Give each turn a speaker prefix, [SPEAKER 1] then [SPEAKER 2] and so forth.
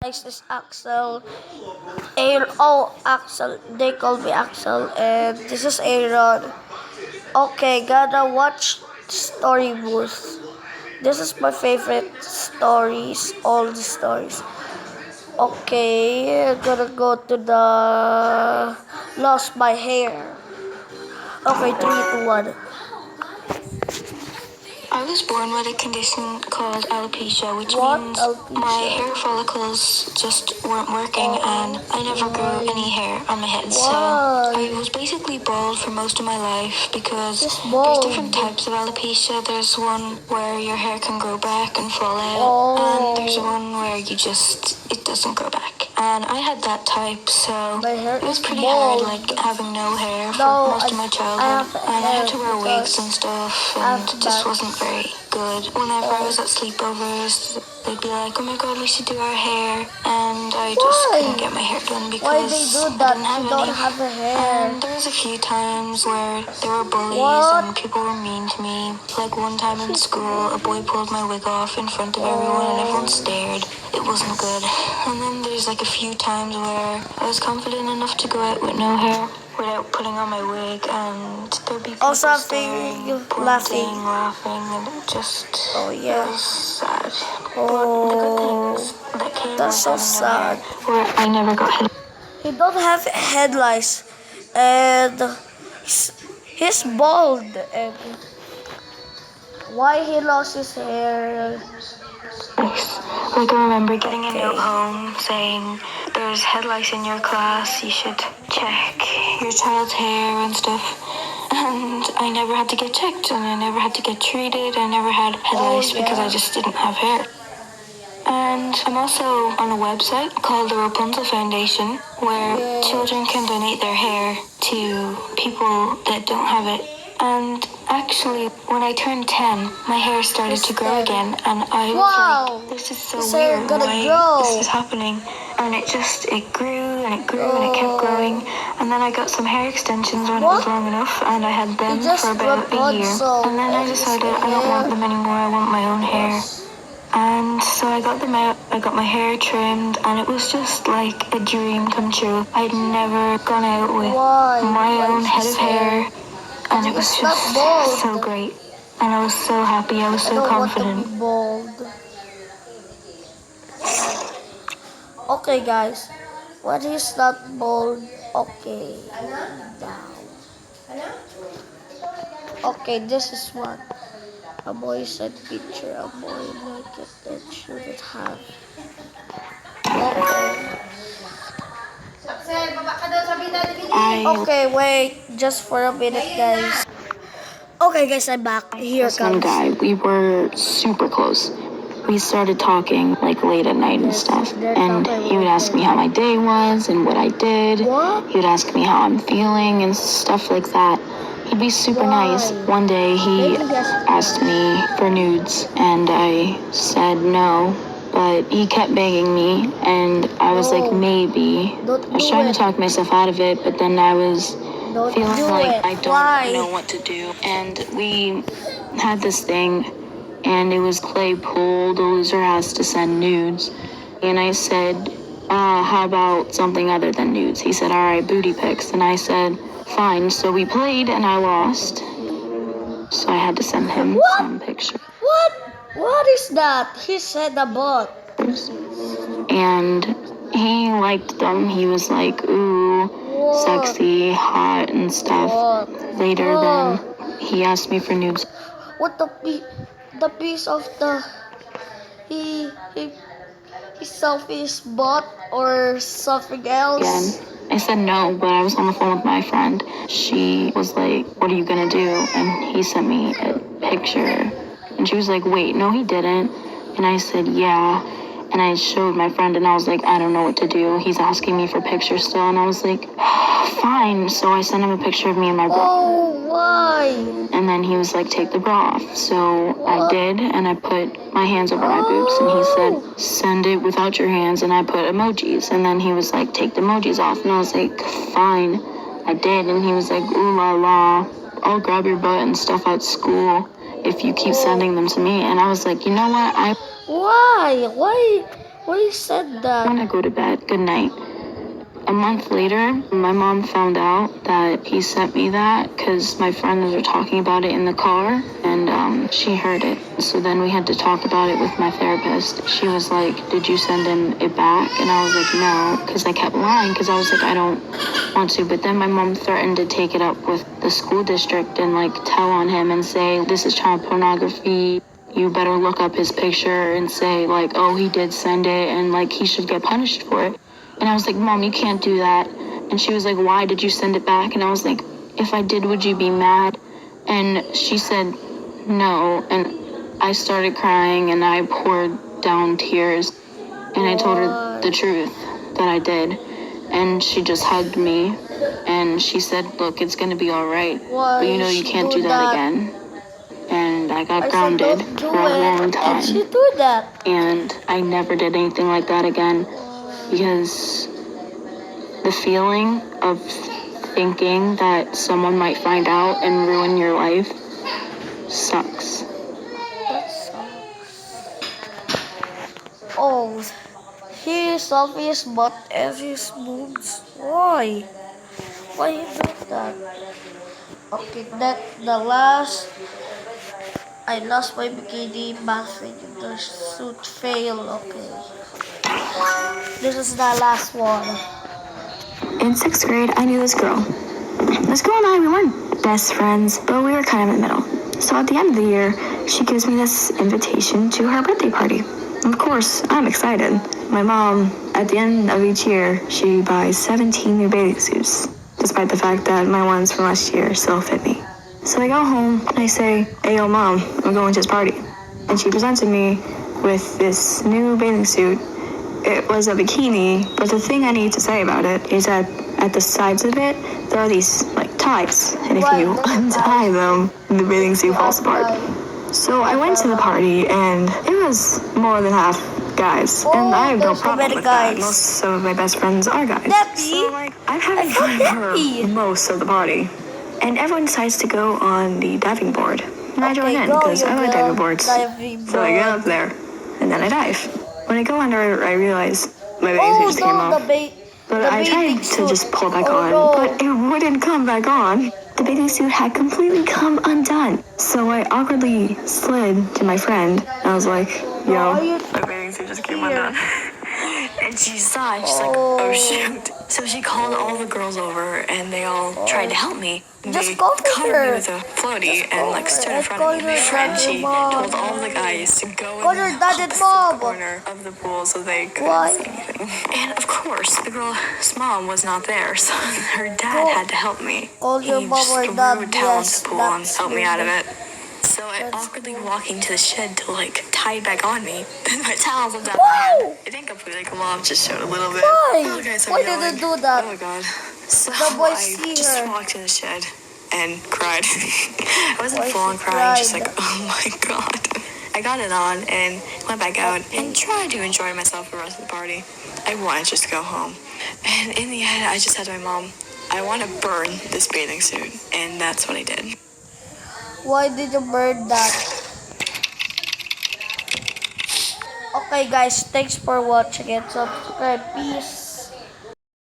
[SPEAKER 1] This is Axel. Axel. They call me Axel, and this is Aaron. Okay, gotta watch Story Booth. This is my favorite stories, all the stories. Okay, gotta go to the Lost My Hair. Okay, 3, 2, 1.
[SPEAKER 2] I was born with a condition called alopecia, which
[SPEAKER 1] What?
[SPEAKER 2] means
[SPEAKER 1] Alopecia?
[SPEAKER 2] my hair follicles just weren't working and I never grew any hair on my head. So I was basically bald for most of my life because there's different types of alopecia. There's one where your hair can grow back and fall out, and there's one where it doesn't grow back. And I had that type, so it was pretty hard, like having no hair for most of my childhood. And I had to wear wigs and stuff, and it just wasn't very good. Whenever I was at sleepovers, they'd be like, "Oh my god, we should do our hair," and I just couldn't get my hair done because I didn't have any. And there was a few times where there were bullies and people were mean to me. Like one time in school, a boy pulled my wig off in front of everyone and everyone stared. It wasn't good. And then there's like a few times where I was confident enough to go out with no hair without putting on my wig, and there'd be people staring, laughing, and it just was sad. But the good things that came
[SPEAKER 1] That's so sad.
[SPEAKER 2] Were I never got head.
[SPEAKER 1] He don't have headlights, and he's bald. And why he lost his hair?
[SPEAKER 2] Like I remember getting a note home saying there's head lice in your class, you should check your child's hair and stuff. And I never had to get checked, and I never had to get treated. I never had head lice because I just didn't have hair. And I'm also on a website called the Rapunzel Foundation where children can donate their hair to people that don't have it. And actually, when I turned 10, my hair started to grow again, and I was like, this is so weird, why this is happening? And it grew, and it grew, and it kept growing, and then I got some hair extensions when it was long enough, and I had them for about a year, and then I decided I don't want them anymore, I want my own hair. And so I got them out, I got my hair trimmed, and it was just like a dream come true. I'd never gone out with my own head of hair. And it was just so great. And I was so happy. I was so confident.
[SPEAKER 1] Okay, guys. What is that bald? Okay. Down. Okay, this is one. A boy said picture. A boy like it that shouldn't have. Okay, wait, just for a minute, guys. Okay, guys, I'm back. Here comes
[SPEAKER 2] one guy. We were super close. We started talking like late at night and stuff. And he would ask me how my day was and what I did. He would ask me how I'm feeling and stuff like that. He'd be super nice. One day he asked me for nudes, and I said no. But he kept begging me, and I was like, maybe. I was trying to talk myself out of it, but then I was feeling like I don't know what to do. And we had this thing, and it was Claypool, the loser has to send nudes. And I said, how about something other than nudes? He said, all right, booty pics. And I said, fine. So we played, and I lost. So I had to send him some pictures.
[SPEAKER 1] What is that? He said about.
[SPEAKER 2] And he liked them. He was like, ooh, sexy, hot, and stuff. Later, then, he asked me for nudes.
[SPEAKER 1] What the piece of the he selfie is bought or something else?
[SPEAKER 2] Again, I said no, but I was on the phone with my friend. She was like, what are you gonna do? And he sent me a picture. And she was like, wait, no, he didn't. And I said, yeah. And I showed my friend, and I was like, I don't know what to do. He's asking me for pictures still. And I was like, fine. So I sent him a picture of me and my bra.
[SPEAKER 1] Oh, why?
[SPEAKER 2] And then he was like, take the bra off. So I did, and I put my hands over my boobs. And he said, send it without your hands. And I put emojis. And then he was like, take the emojis off. And I was like, fine. I did. And he was like, ooh la la, I'll grab your butt and stuff at school if you keep sending them to me. And I was like, you know what?
[SPEAKER 1] Why? Why you said that?
[SPEAKER 2] I want to go to bed. Good night. A month later, my mom found out that he sent me that because my friends were talking about it in the car, and she heard it. So then we had to talk about it with my therapist. She was like, did you send him it back? And I was like, no, because I kept lying because I was like, I don't want to. But then my mom threatened to take it up with the school district and like tell on him and say, this is child pornography. You better look up his picture and say like, oh, he did send it and like he should get punished for it. And I was like, Mom, you can't do that. And she was like, why did you send it back? And I was like, if I did, would you be mad? And she said, no. And I started crying and I poured down tears. And I told her the truth that I did. And she just hugged me. And she said, look, it's going to be all right. But you know you can't do that again. And I got grounded for a long time.
[SPEAKER 1] And she do that.
[SPEAKER 2] And I never did anything like that again. Because the feeling of thinking that someone might find out and ruin your life sucks.
[SPEAKER 1] That sucks. Oh, he is obvious but as his moves. Why? Why you do that? Okay, that the last. I lost my bikini bathing in the suit fail. Okay. This is the last one.
[SPEAKER 2] In 6th grade, I knew this girl. This girl and I, we weren't best friends, but we were kind of in the middle. So at the end of the year, she gives me this invitation to her birthday party. Of course, I'm excited. My mom, at the end of each year, she buys 17 new bathing suits, despite the fact that my ones from last year still fit me. So I go home and I say, hey, yo, Mom, I'm going to this party. And she presented me with this new bathing suit. It was a bikini, but the thing I need to say about it is that at the sides of it, there are these, like, ties. And if you untie them, the bathing suit falls apart. So I went to the party, and it was more than half guys. And I have no problem with that. Most of my best friends are guys. So, like, I'm having fun for most of the party. And everyone decides to go on the diving board. And I join in, because I like diving boards. So I get up there, and then I dive. When I go under, I realize my bathing suit just came off. But I tried to just pull back on, but it wouldn't come back on. The bathing suit had completely come undone. So I awkwardly slid to my friend, and I was like, yo, my bathing suit just came undone. And she saw it, she's like, oh shoot. So she called all the girls over, and they all tried to help me. They covered me with a floaty and like stood in front of me. My friend, she told all the guys to go in the opposite corner of the pool so they couldn't see anything. And of course, the girl's mom was not there, so her dad had to help me. He just threw a towel into the pool and helped me out of it. So I awkwardly walking to the shed to like tie it back on me. And my towel was down my hand. It didn't completely come off, just showed a little bit.
[SPEAKER 1] Why?
[SPEAKER 2] Oh, guys,
[SPEAKER 1] Why did it do that?
[SPEAKER 2] Oh my god. So
[SPEAKER 1] The boy
[SPEAKER 2] I just walked in the shed and cried. I wasn't full on crying, just like, oh my god. I got it on and went back out and tried to enjoy myself for the rest of the party. I wanted just to go home. And in the end, I just said to my mom, I want to burn this bathing suit. And that's what I did.
[SPEAKER 1] Why did you burn that? Okay guys, thanks for watching and subscribe. Peace.